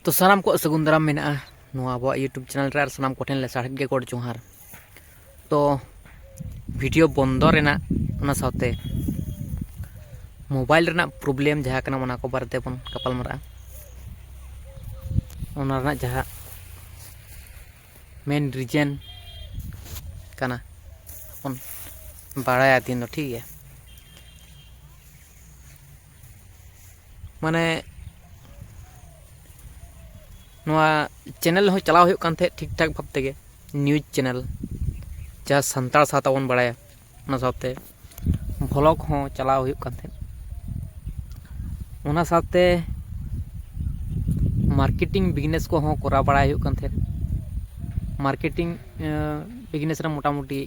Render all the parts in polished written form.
तो सानाम को सगुन दाराम मेना अब यूट्यूब चैनल रे सानाम को ठेन ले साढ़े गे गोड़ जोहार। तो वीडियो बंदो रेना ओना साथे मोबाइल रेना प्रॉब्लम जहाँ कना ओना को बारे बन गपाल मारा ओना रेना जहाँ मेन रीजन कना अपन बाड़ाया दिन ठीक है माने चैनल हो चलाव ठीक ठाक भाव तेगे न्यूज चैनल जहाँ सानतार साथ बन बाड़ाया ओना साथे व्लॉग हो चलाव ओना साथे मार्केटिंग बिजनेस को हो करा बाड़ाय मार्केटिंग बिजनेस रे मोटामुटी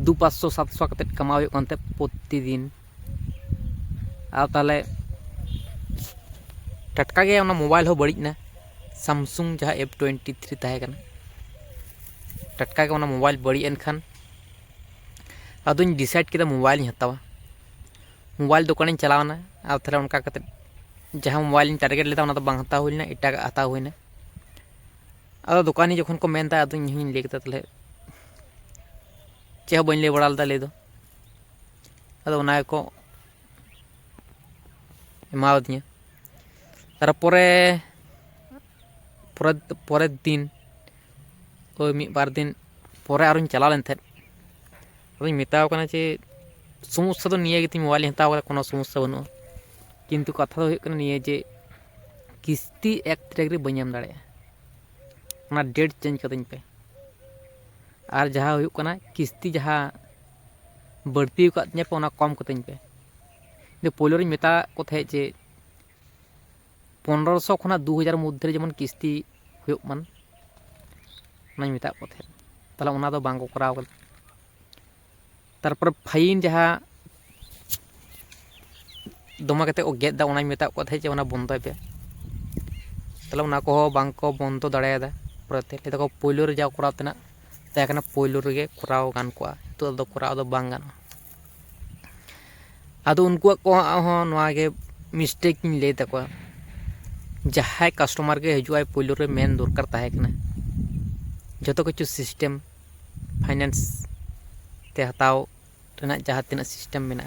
200-500-700 कते कमाव प्रतिदिन आ ताले टटका गया ओना मोबाइल हो बड़ी ना सैमसंग जहाँ F23 तहे कना टटका के ओना मोबाइल बड़ी एनखान अदुन डिसाइड किदा मोबाइल हतावा मोबाइल दुकान चलावना आ थाले उनका कते जहाँ मोबाइल टारगेट लेता ओना तो बांग हता हुइना एटा हता हुइना अदो दुकानी जखन को मेनता अदुन हिन ले केता तले चे बन ले बड़ाल दा ले दो अदो ओना को एमाव दिया तारपरे परे दिन तो मिद बार दिन परे आरो चला लेन थे अदुन मेताव कना जे समस्या तो निये गे मोबाइल हताव कोनो समस्या बनु किंतु कथा तो हुयुग कना निये जे किस्ती 1 तारीख रे बन एम दाड़े ओना डेट चेंज कतिन पे और जहाँ हुयुग कना किस्ती जहाँ बढ़ती पे ओना कम कतिन पे जे पोलो रे मेता को थे जे 1500 खुना 2000 मध्य जेमन किस्ती हुयुग मन ओना मेता को थे तला ओना दो बांगो कराव कल तारपर फाइन जहाँ दमा कते ओ गेदा ओना मेता को थे जे ओना बंदो पे तला ओना को बांग को बंदो दाड़ायदा परते लेदा को पोलो रे जा कराव तना ताकना पोलो रे कराव गान को तो दो कराव दो बांग गान आदो उनको को हो नवा गे मिस्टेक इन ले तको जहाँ कस्टमर के हजुआय पोलो रे मेन दरकार ताहे कना जतो किछु सिस्टम फाइनेंस ते हताव रेना जहाँ तिना सिस्टम मेना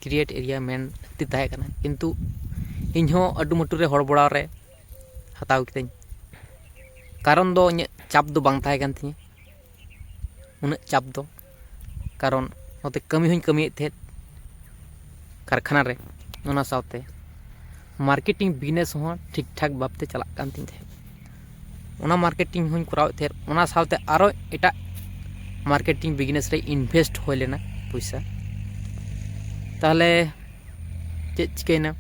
क्रिएट एरिया मेन ती ताहे कना किंतु इन हो अडुमटु रे हड़बड़ा रे हताव कितኝ कारण दो इन चाप दो बांग ताहे कन तिनी उन चाप दो कारण नोते कमी हुई कमी थे कारखाना रे ओना साथे मार्केटिंग बिजनेस हो ठीक ठाक बापते चला कान तिन थे ओना मार्केटिंग हुई कराव थे ओना साथे आरो एटा मार्केटिंग बिजनेस रे इन्वेस्ट हो लेना पैसा ताहले चे चिकेना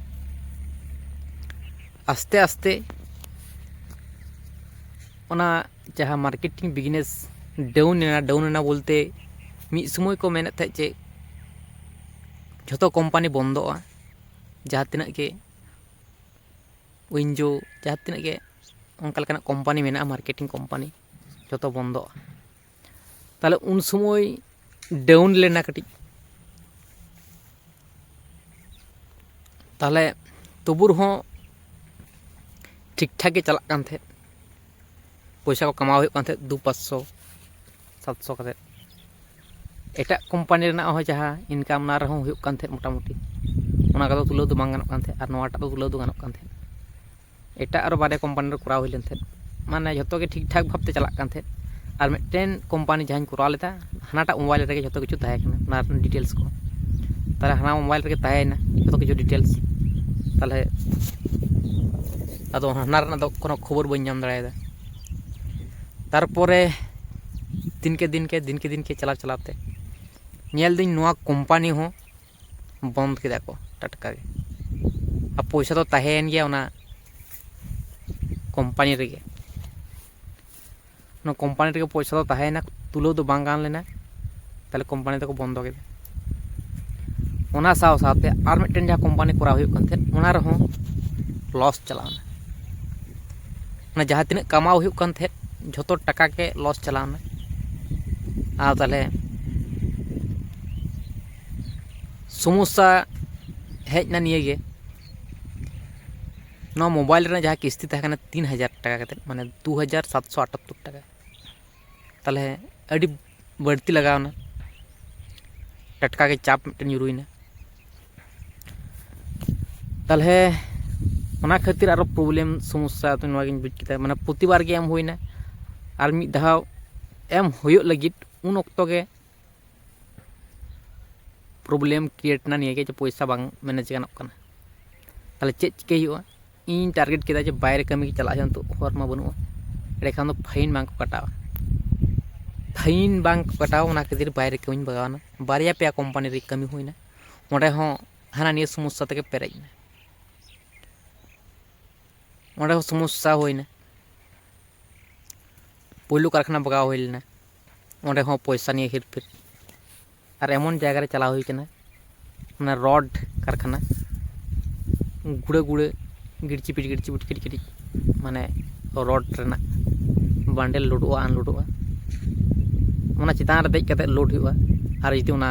आस्ते आस्ते ओना जहाँ मार्केटिंग बिजनेस डाउन ना बोलते मिद समय को मेने थे जे जतो कंपनी बंदोआ जहाँ तिना के विंजो जहाँ तिना के उनका लेकाना कंपनी मेना मार्केटिंग कंपनी जतो बंदोआ ताले उन समय डाउन लेना कटी ताले तबुर हो ठीक ठाक के चला कान थे पैसा को कमाव हुयुग कान थे 200-500-700 कते एटा कंपनी रेना हो जहाँ इनकाम ना रहो हुयुग कान थे मोटामुटी ओना का तुलो दो बांग गानोग कान थे और नोवाटा तो तुलो दो गानोग कान थे एटा और बारे कंपनी रे कराव हुइलेन थे माने जतो के ठीक ठाक भाबते चला कान थे और मिटेन कंपनी जहाँ कराव लेता हानाटा मोबाइल रे जतो किछु ताहे कना ना डिटेल्स को ताले हाना मोबाइल रे ताहेना जतो किछु डिटेल्स ताले आदो हाना रे दो कोनो खबर बन नाम दाड़ायदा तारपरे दिन के चला चलाते नेल दिन नोआ कंपनी हो बंद किदा को टटका गे आ पैसा तो ताहेन गया ओना कंपनी रे ना कंपनी रे पैसा तो ताहेना तुलो दो बांग गान लेना ताले कंपनी तो बंद के ओना साव साथे आर मिटेन जहाँ कंपनी करा हुयुग कान थे ओना रे हो लॉस चलावना ना जहाँ तिना कमाव हुयुग कान थे झोतो टका के लॉस चलावना आ ताले समस्या हेजना निये गे ᱱᱚᱣᱟ ᱢᱳᱵᱟᱭᱤल ᱨᱮᱱᱟᱜ ᱡᱟᱦᱟᱸ ᱠᱤস্ᱛᱤ ᱛᱟᱦᱮᱸ ᱠᱟᱱᱟ 3000 টাকা ᱠᱟᱛᱮᱫ, ᱢᱟᱱᱮ 2778 টাকা। তাহলে ᱟᱹᱰᱤ ᱵᱟᱹᱲᱛᱤ ᱞᱟᱜᱟᱣᱱᱟ, ᱴᱟᱴᱠᱟ ᱜᱮ ᱪᱟᱯ ᱢᱤᱫᱴᱮᱱ ᱧᱩᱨᱩᱭᱱᱟ। তাহলে ᱚᱱᱟ ᱠᱷᱟᱹᱛᱤᱨ ᱟᱨᱚ ᱯᱨᱚᱵᱞᱮᱢ ᱥᱚᱢᱚᱥᱥᱟ ᱛᱚ ᱱᱚᱣᱟᱜᱤᱧ ᱵᱩᱡᱽ ᱠᱮᱫᱟ, ᱢᱟᱱᱮ ᱯᱨᱚᱛᱤᱵᱟᱨ ᱜᱮ ᱮᱢ ᱦᱩᱭᱱᱟ, ᱟᱨ ᱢᱤᱫ ᱫᱷᱟᱣ ᱮᱢ ᱦᱩᱭᱩᱜ ᱞᱟᱹᱜᱤᱫ ᱩᱱ ᱚᱠᱛᱚ ᱜᱮ ᱯᱨᱚᱵᱞᱮᱢ ᱠᱨᱤᱭᱮᱴ ᱮᱱᱟ ᱱᱤᱭᱟᱹ ᱜᱮ ᱡᱮ ᱯᱚᱭᱥᱟ ᱵᱟᱝ ᱢᱮᱱᱮᱡ ᱜᱟᱱᱚᱜ ᱠᱟᱱᱟ। তাহলে ᱪᱮᱫ ᱪᱤᱠᱟᱹᱭ ᱦᱩᱭᱩᱜᱼᱟ? ᱤᱧ ᱴᱟর্গেᱴ ᱠᱮᱫᱟ ᱡᱮ ᱵᱟᱭᱨᱮ ᱠᱟᱹᱢᱤ ᱜᱮ ᱪᱟᱞᱟᱜ ᱦᱩᱭᱩᱜᱼᱟ, ᱱᱤᱛᱚᱜ ᱦᱚᱨ ᱢᱟ ᱵᱟᱹᱱᱩᱜᱼᱟ, ᱮᱸᱰᱮᱠᱷᱟᱱ ᱫᱚ ᱯᱷᱟᱭᱤᱱ ᱵᱟᱝ ᱠᱚ ᱠᱟᱴᱟᱣᱟ। ᱯᱷᱟᱭᱤᱱ ᱵᱟᱝ ᱠᱚ ᱠᱟᱴᱟᱣᱟ, ᱚᱱᱟ ᱠᱷᱟᱹᱛᱤᱨ ᱵᱟᱭᱨᱮ ᱠᱟᱹᱢᱤᱧ ᱵᱟᱜᱟᱣᱱᱟ। ᱵᱟᱨᱭᱟ ᱯᱮᱭᱟ ᱠᱳম্ᱯᱟᱱᱤ ᱨᱮ ᱠᱟᱹᱢᱤ ᱦᱩᱭᱱᱟ, ᱚᱸᱰᱮ ᱦᱚᱸ ᱦᱟᱱᱟ ᱱᱤᱭᱟᱹ ᱥᱚᱢᱚᱥᱥᱟ ᱛᱮᱜᱮ ᱯᱮᱨᱮᱡ ᱮᱱᱟ। ᱚᱸᱰᱮ ᱦᱚᱸ ᱥᱚᱢᱚᱥᱥᱟ ᱦᱩᱭᱱᱟ। ᱯᱳᱭᱞᱳ ᱠᱟᱨᱠᱷᱟᱱᱟ ᱵᱟᱜᱟᱣ ᱦᱩᱭ ᱞᱮᱱᱟ, ᱚᱸᱰᱮ ᱦᱚᱸ ᱯᱚᱭᱥᱟ ᱱᱤᱭᱮ ᱦᱮᱨᱯᱷᱮᱨ। আর এমন জায়গা রে চালাও হই কানা, মানে রড কারখানা, গুড়ে গুড়ে গিড়চিপিট কিটিকিটি, মানে রড রেনাক বান্ডেল লোডোᱜᱼᱟ আনলোডোᱜᱼᱟ, ᱚᱱᱟ ᱪᱮᱛᱟᱱ ᱨᱮ ᱫᱮᱡ ᱠᱟᱛᱮ ᱞᱳᱰ ᱦᱩᱭᱩᱜᱼᱟ। ᱟᱨ ᱡᱩᱫᱤ ᱚᱱᱟ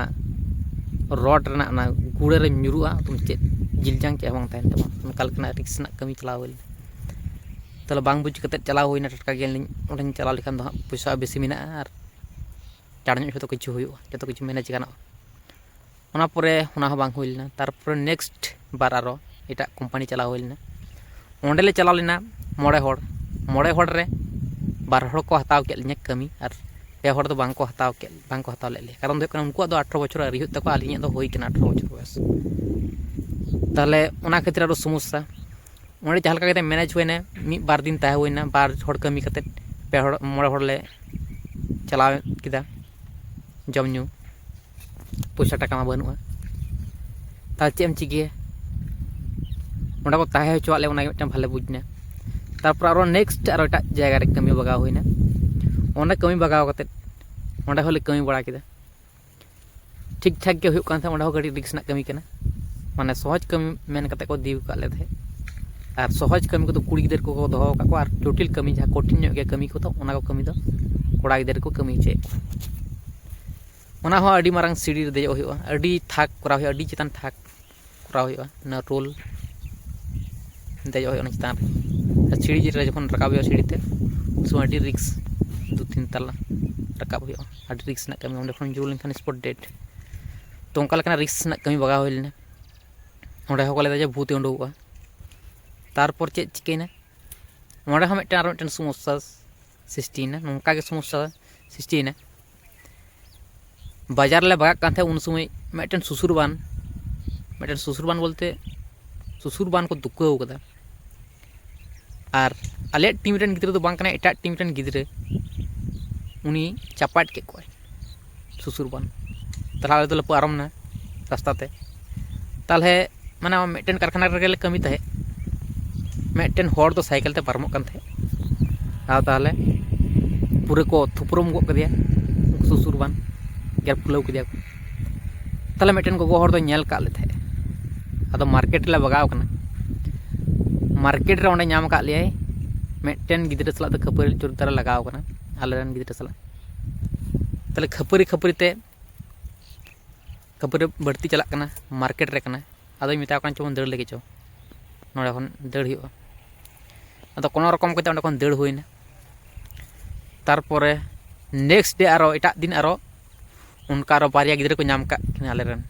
রড রেনাক ᱚᱱᱟ গুড়ে ᱨᱮ ᱧᱩᱨᱩᱜᱼᱟ, ᱛᱚ ᱪᱮᱫ ᱡᱤᱞᱡᱟᱝ ᱪᱮᱫ ᱦᱚᱸ ᱵᱟᱝ ᱛᱟᱦᱮᱱ ᱛᱟᱢᱟ। ᱚᱱᱠᱟ ᱞᱮᱠᱟᱱᱟᱜ ᱨᱤᱠᱥ ᱨᱮᱱᱟᱜ ᱠᱟᱹᱢᱤ ᱪᱟᱞᱟᱣ ᱦᱩᱭ ᱞᱮᱱᱟ। তাহলে ᱵᱟᱝ ᱵᱩᱡᱽ ᱠᱟᱛᱮ ᱪᱟᱞᱟᱣ ᱦᱩᱭᱱᱟ, ᱴᱟᱴᱠᱟ ᱜᱮ ᱚᱸᱰᱮᱧ ᱪᱟᱞᱟᱣ ᱞᱮᱠᱷᱟᱱ ᱫᱚ ᱦᱟᱸᱜ ᱯᱚᱭᱥᱟ ᱵᱮᱥᱤ ᱢᱮᱱᱟᱜᱼᱟ, ᱟᱨ ᱪᱟᱲ ᱧᱚᱜ ᱡᱚᱛᱚ ᱠᱤᱪᱷᱩ ᱦᱩᱭᱩᱜᱼᱟ, ᱡᱚᱛᱚ ᱠᱤᱪᱷᱩ ᱢᱮᱱᱮᱡ ᱜᱟᱱᱚᱜᱼᱟ। ᱚᱱᱟ ᱯᱚᱨᱮ ᱚᱱᱟ ᱦᱚᱸ ᱵᱟᱝ ᱦᱩᱭ ᱞᱮᱱᱟ। ᱛᱟᱨᱯᱚᱨᱮ ᱱᱮক্সᱴ বার আরও এটাᱜ কোম্পানি চালাও হই লেনা। ᱚᱸᱰᱮ ᱞᱮ ᱪᱟᱞᱟᱣ ᱞᱮᱱᱟ 9 ᱦᱚᱲ, 9 ᱦᱚᱲ ᱨᱮ 12 ᱦᱚᱲ ᱠᱚ ᱦᱟᱛᱟᱣ ᱠᱮᱫ ᱞᱤᱧᱟ ᱠᱟᱹᱢᱤ, ᱟᱨ 2 ᱦᱚᱲ ᱫᱚ ᱵᱟᱝ ᱠᱚ ᱦᱟᱛᱟᱣ ᱞᱮᱫ ᱞᱮᱭᱟ। ᱠᱟᱨᱚᱱ ᱫᱚ ᱦᱩᱭᱩᱜ ᱠᱟᱱᱟ ᱩᱱᱠᱩᱣᱟᱜ ᱫᱚ 18 বছর ᱟᱹᱣᱨᱤ ᱦᱩᱭᱩᱜ ᱛᱟᱠᱚᱣᱟ, ᱟᱹᱞᱤᱧᱟᱜ ᱫᱚ ᱦᱩᱭ ᱠᱟᱱᱟ 18 বছর ᱵᱚᱭᱚᱥ। তাহলে ᱚᱱᱟ ᱠᱷᱟᱹᱛᱤᱨ ᱟᱨᱚ ᱥᱚᱢᱚᱥᱥᱟ। ᱚᱸᱰᱮ ᱡᱟᱦᱟᱸ ᱞᱮᱠᱟ ᱠᱟᱛᱮ ᱢᱮᱱᱮᱡ ᱦᱩᱭᱱᱟ, ᱢᱤᱫ ᱵᱟᱨ ᱫᱤᱱ ᱛᱟᱦᱮᱸ ᱦᱩᱭᱱᱟ, 2 ᱦᱚᱲ ᱠᱟᱹᱢᱤ ᱠᱟᱛᱮ 2 ᱦᱚᱲ 9 হড় লে চালাও কেদা, জম ᱧᱩ, পয়সা টাকা মা বানুয়া। তাহলে ᱪᱮᱫ ᱮᱢ ᱪᱤᱠᱟᱹᱭᱟ? ᱚᱸᱰᱮ ᱠᱚ ᱛᱟᱦᱮᱸ ᱦᱚᱪᱚᱣᱟᱜ ᱞᱮ, ᱚᱱᱟᱜᱮ ᱢᱤᱫᱴᱟᱝ ᱵᱷᱟᱞᱮ ᱵᱩᱡᱽ ᱮᱱᱟ। ᱛᱟᱨᱯᱚর আরও নেক্সট আরও এটাᱜ জায়গা রে ᱠᱟᱹᱢᱤ ᱵᱟᱜᱟᱣ ᱦᱩᱭᱱᱟ। ᱚᱸᱰᱮ ᱠᱟᱹᱢᱤ ᱵᱟᱜᱟᱣ ᱠᱟᱛᱮ ᱚᱸᱰᱮ ᱦᱚᱸᱞᱮ ᱠᱟᱹᱢᱤ ᱵᱟᱲᱟ ᱠᱮᱫᱟ, ᱴᱷᱤᱠ ᱴᱷᱟᱠ ᱜᱮ ᱦᱩᱭᱩᱜ ᱠᱟᱱ ᱛᱟᱦᱮᱸ। ᱚᱸᱰᱮ ᱦᱚᱸ ᱠᱟᱹᱴᱤᱡ ᱨᱤᱠᱥ ᱨᱮᱱᱟᱜ ᱠᱟᱹᱢᱤ ᱠᱟᱱᱟ, ᱢᱟᱱᱮ ᱥᱚᱦᱚᱡ ᱠᱟᱹᱢᱤ ᱢᱮᱱ ᱠᱟᱛᱮ ᱠᱚ ᱫᱤᱣ ᱠᱟᱜ ᱞᱮ ᱛᱟᱦᱮᱸ। ᱟᱨ ᱥᱚᱦᱚᱡ ᱠᱟᱹᱢᱤ ᱠᱚᱫᱚ ᱠᱩᱲᱤ ᱜᱤᱫᱽᱨᱟᱹ ᱠᱚᱠᱚ ᱫᱚᱦᱚ ᱟᱠᱟᱫ ᱠᱚᱣᱟ, ᱟᱨ ᱡᱚᱴᱤᱞ ᱠᱟᱹᱢᱤ ᱡᱟᱦᱟᱸ ᱠᱚᱴᱷᱤᱱ ᱧᱚᱜ ᱜᱮᱭᱟ ᱠᱟᱹᱢᱤ ᱠᱚᱫᱚ ᱚᱱᱟ ᱠᱚ ᱠᱟᱹᱢᱤ ᱫᱚ ᱠᱚᱲᱟ ᱜᱤᱫᱽᱨᱟᱹ ᱠᱚ ᱠᱟᱹᱢᱤ ᱦᱚᱪᱚᱭᱮᱫ ᱠᱚᱣᱟ। ᱚᱱᱟ ᱦᱚᱸ ᱟᱹᱰᱤ ᱢᱟᱨᱟᱝ ᱥᱤᱲᱤ ᱨᱮ ᱫᱮᱡᱚᱜ ᱦᱩᱭᱩᱜᱼᱟ, ᱟᱹᱰᱤ ᱛᱷᱟᱠ ᱠᱚᱨᱟᱣ ᱦᱩᱭᱩᱜᱼᱟ, ᱟᱹᱰᱤ ᱪᱮᱛᱟᱱ ᱛᱷᱟᱠ ᱠᱚᱨᱟᱣ ᱦᱩᱭᱩᱜᱼᱟ। ᱚᱱᱟ ᱨᱳᱞ ᱫᱮᱡᱚᱜ ᱦᱩᱭᱩᱜᱼᱟ ᱚᱱᱟ ᱪᱮᱛᱟᱱ ᱨᱮ, ᱥᱤᱲᱤ ᱨᱮ ᱡᱚᱠᱷᱚᱱ ᱨᱟᱠᱟᱵ ᱦᱩᱭᱩᱜᱼᱟ ᱥᱤᱲᱤᱛᱮ, ᱩᱱ ᱥᱚᱢᱚᱭ ᱟᱹᱰᱤ ᱨᱤᱠᱥ, 2-3 ᱛᱟᱞᱟ ᱨᱟᱠᱟᱵ ᱦᱩᱭᱩᱜᱼᱟ, ᱟᱹᱰᱤ ᱨᱤᱠᱥ ᱨᱮᱱᱟᱜ ᱠᱟᱹᱢᱤ। ᱚᱸᱰᱮ ᱠᱷᱚᱱ ᱧᱩᱨ ᱞᱮᱱᱠᱷᱟᱱ ᱥᱯᱚᱴ ᱰᱮᱰ। ᱛᱚ ᱚᱱᱠᱟ ᱞᱮᱠᱟᱱᱟᱜ ᱨᱤᱠᱥ ᱨᱮᱱᱟᱜ ᱠᱟᱹᱢᱤ ᱵᱟᱜᱟᱣ ᱦᱩᱭ ᱞᱮᱱᱟ। ᱚᱸᱰᱮ ᱦᱚᱸᱠᱚ ᱞᱟᱹᱭᱫᱟ ᱡᱮ ᱵᱷᱩᱛᱮ ᱩᱰᱩᱠᱚᱜᱼᱟ। ᱛᱟᱨᱯᱚᱨ ᱪᱮᱫ ᱪᱤᱠᱟᱹᱭᱮᱱᱟ? ᱚᱸᱰᱮ ᱦᱚᱸ ᱟᱨᱚ ᱢᱤᱫᱴᱮᱱ ᱥᱚᱢᱚᱥᱥᱟ ᱥᱨᱤᱥᱴᱤᱭᱮᱱᱟ। ᱱᱚᱝᱠᱟ ᱜᱮ ᱥᱚᱢᱚᱥᱥᱟ ᱥᱨᱤᱥᱴᱤᱭᱮᱱᱟ, বাজার লে বাগাক কান থাকে, উন সময় মিদটেন শ্বশুর বান বলতে শ্বশুর বান কো দুকাও কাদা। আর আলে টিম রেন গিদ্রে তো বাং কানা, এটাক টিম রেন গিদ্রে উনি চাপাট কে কয় শ্বশুর বান। তাহলে আলে দলে পারম না রাস্তাতে। তাহলে মানে মিদটেন কারখানা রেগেলে কামি তাহে, মিদটেন হড় দো সাইকেল তে পারমক কান থাকে। আর তাহলে পুরো কো থুপরম গো কাদিয়া শ্বশুর বান, ᱜᱮᱨ ᱯᱷᱩᱞᱟᱹᱣ ᱠᱮᱫᱮᱭᱟ ᱠᱚ। তাহলে ᱢᱤᱫᱴᱮᱱ ᱜᱚᱜᱚ ᱦᱚᱲ ᱫᱚ ᱧᱮᱞ ᱠᱟᱜ ᱞᱮ ᱛᱟᱦᱮᱸ, ᱟᱫᱚ ᱢᱟᱨᱠᱮᱴ ᱨᱮᱞᱮ ᱵᱟᱜᱟᱣ ᱠᱟᱱᱟ। ᱢᱟᱨᱠᱮᱴ ᱨᱮ ᱚᱸᱰᱮ ᱧᱟᱢ ᱠᱟᱜ ᱞᱮᱭᱟᱭ, ᱢᱤᱫᱴᱮᱱ ᱜᱤᱫᱽᱨᱟᱹ ᱥᱟᱞᱟᱜ ᱫᱚ ᱠᱷᱟᱹᱯᱟᱹᱨᱤ ᱡᱳᱨᱫᱟᱨᱮ ᱞᱟᱜᱟᱣ ᱠᱟᱱᱟ, ᱟᱞᱮᱨᱮᱱ ᱜᱤᱫᱽᱨᱟᱹ ᱥᱟᱞᱟᱜ। তাহলে ᱠᱷᱟᱹᱯᱟᱹᱨᱤ তে ᱠᱷᱟᱹᱯᱟᱹᱨᱤ ᱵᱟᱹᱲᱛᱤ ᱪᱟᱞᱟᱜ ᱠᱟᱱᱟ, ᱢᱟᱨᱠᱮᱴ ᱨᱮ ᱠᱟᱱᱟ। ᱟᱫᱚᱧ ᱢᱮᱛᱟᱣ ᱠᱟᱱᱟ ᱪᱚ ᱵᱚᱱ ᱫᱟᱹᱲ ᱞᱮᱜᱮ ᱪᱚ, ᱱᱚᱰᱮ ᱠᱷᱚᱱ ᱫᱟᱹᱲ ᱦᱩᱭᱩᱜᱼᱟ। ᱟᱫᱚ ᱠᱳᱱᱳ ᱨᱚᱠᱚᱢ ᱠᱟᱛᱮ ᱚᱸᱰᱮ ᱠᱷᱚᱱ ᱫᱟᱹᱲ ᱦᱩᱭᱱᱟ। ᱛᱟᱨᱯᱚᱨᱮ নেক্সট ডে আরও এটাᱜ দিন আরও उनका आरो बारिया गिद्रे को नाम का आलेरन।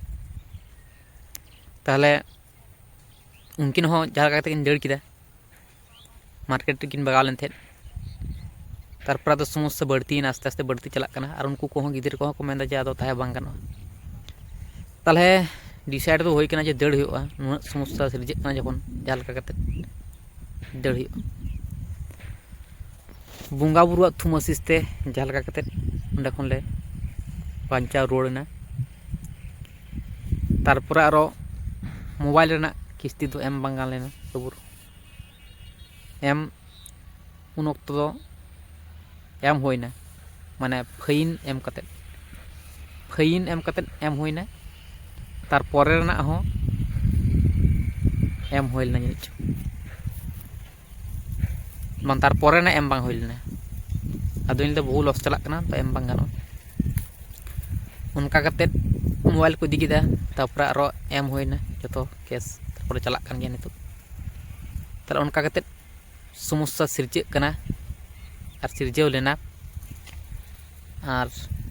ताहले उनकिन हो जहाँ का किन दड़ किदा, मार्केट किन बगाव लेन थे। तारपर आदो समस्या बढ़ती आस्ते आस्ते बढ़ती चला कना, और उनको को गिद्रे को मेन जे आदो ताहे बांग गानो। ताहले डिसाइड दो होई कना जे दड़ हुआ, नुना समस्या सिरजे कना जखन जहाँ लका कते दड़ हुआ। बुंगा बुरुआ थुम आसिस्ते जहाँ लका कते उंडे खन ले बांचा रोड़ना। तारपर आरो मोबाइल रेना किस्ती दो एम बांग गान लेना सबुर एम उन वक्त दो एम होइना, माने फाइन एम कते एम होइना। तारपर रेना हो एम होई लेना जानिच मान, तारपर रेना एम बांग होई लेना। आदो इन दो बहु लॉस चला कना, तो एम बांग गानो। उनका कते मोबाइल को इदी किदा, तारपर आरो एम होइना जतो केस, तारपर चला कान गया नितो। ताहले उनका कते समस्या सिरजक कना और सिरजेव लेना और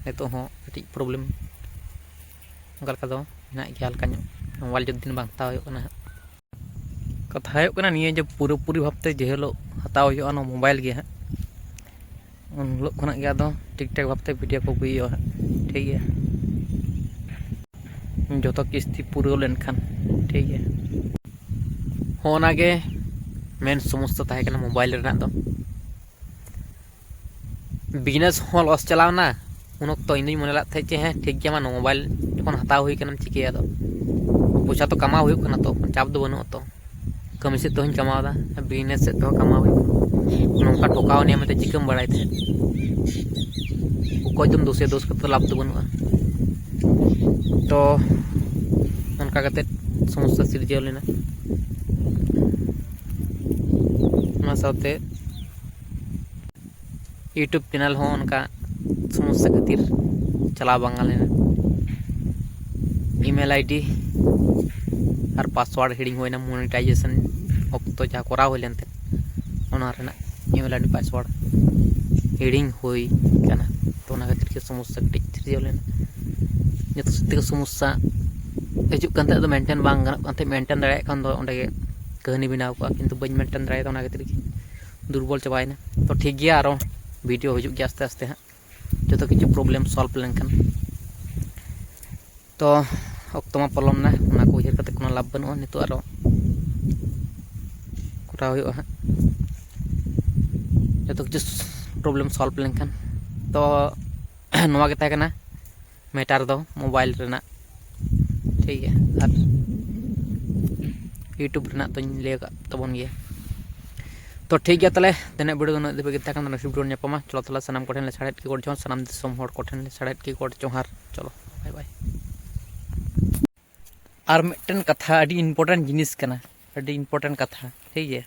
नितो हो कटी प्रॉब्लम उनका दो ना गया हल्का मोबाइल जो दिन बांग हताव हो कना कथा हो कना निये जो पूरी भावते जे हिलो हताव हो ना मोबाइल गे हाँ उन लोग खना गया दो ठीक ठाक भावते वीडियो को हुई ठीक है जो तो किस्ती पूरा लेनखान ठीक है होना गे मेन समस्या ताहे कना मोबाइल रेना दो बिजनेस हो लॉस चलावना उन तो इन मन थे चे हाँ ठीक गया मान मोबाइल जो हताव हुई चिके पैसा तो कमा हुई तो चाप तो बनू तो कमी से तो कमादा बिजनेस से तो कमा हुई नौका ठोकाव ने मत चिकम बड़ाई थे कोई दोषे दोष का लाभ तो बनू तो उनका समस्या सिरजेव लेना साथे यूट्यूब चैनल हो उनका समस्या खातिर चला बांगा लेना ईमेल आईडी और पासवर्ड हिडिंग होना मोनेटाइजेशन ऑक्तो जहाँ करा हुई लेनते ईमेल आईडी पासवर्ड हिडिंग हुई कना तो उना खातिर के समस्या कटिज सिरजेव लेना जो सत्य समस्या हजूक तो मेंटेन बांग गनत मेंटेन दाड़े खान दो ओंडे कहानी बनाव को किंतु बन मेंटेन दाड़े ओना खातिर दुर्बल चाबायना तो ठीक गया आरो वीडियो हजूक गया आस्ते आस्ते हाँ जो किछु प्रॉब्लम सॉल्व लेनखान तो अक्तमा पलम ना उना को उयहर कते कोनो लाभ बनू नितो आरो कोरा हुई हाँ जो किछु प्रॉब्लम सॉल्व लेनखान तो नवा के ताकना मैटर दो मोबाइल रेना ठीक है और यूट्यूब रेना तो ले तबन गया तो ठीक है ताले तेना वीडियो उन देबे गता kan नेक्स्ट वीडियो नेपमा चलो ताला सनाम कोठेन ले साड़ेट की गोड़ जोहार सनाम दिसम होड़ कोठेन ले साड़ेट की गोड़ जोहार चलो बाय बाय और मिटन कथा अडी इम्पोर्टेंट जिनिस कना अडी इम्पोर्टेंट कथा ठीक है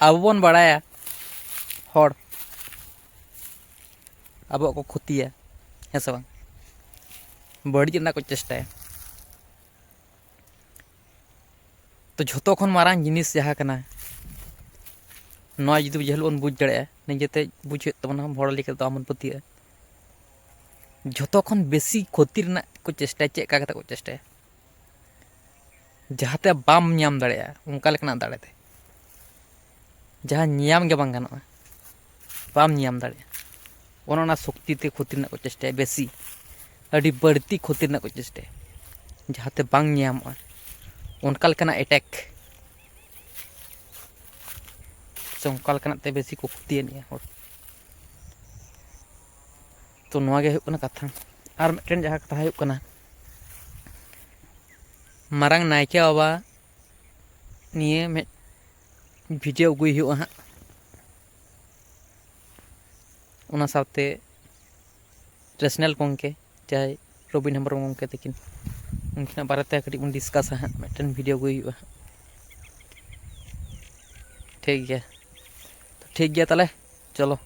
अब बन बड़ाया होड़ अब को खुतिया है सब बड़ी ना को चेष्टा तो जो खन मारांग जिनिस जहाँ कना जुदी बुझे बुझ दाड़े निजेते बुझे तबना हड़ लेके तो आमन पतिया जो खन बेसी क्षति को चेष्टा चेक को चेष्टा जहाँते बाम नाम दाड़े उनका लेकना दाड़ेते जहाँ नाम के बांग गानोआ बाम नाम दाड़े ओना शक्ति ते क्षति को चेष्टा बेसी अड़ी बढ़ती क्षति को चेष्टा जहाँते बांग नामोआ उनका लेकना अटैक से उनका लेकना ते बेसी को क्षतिया तो नवा गे हुकना कथा और मिटन जहाँ कथा हुकना मारांग नायके बाबा निये में वीडियो अगुई हुआ हाँ उना साथे रेशनल गोंके चाहे रबिन हेम्ब्रम गोंके तकिन उनकिना बारेते कटी बन डिस्कस हाँ मिटन वीडियो अगुई हुआ ठीक है तो ठीक गया ताले चलो।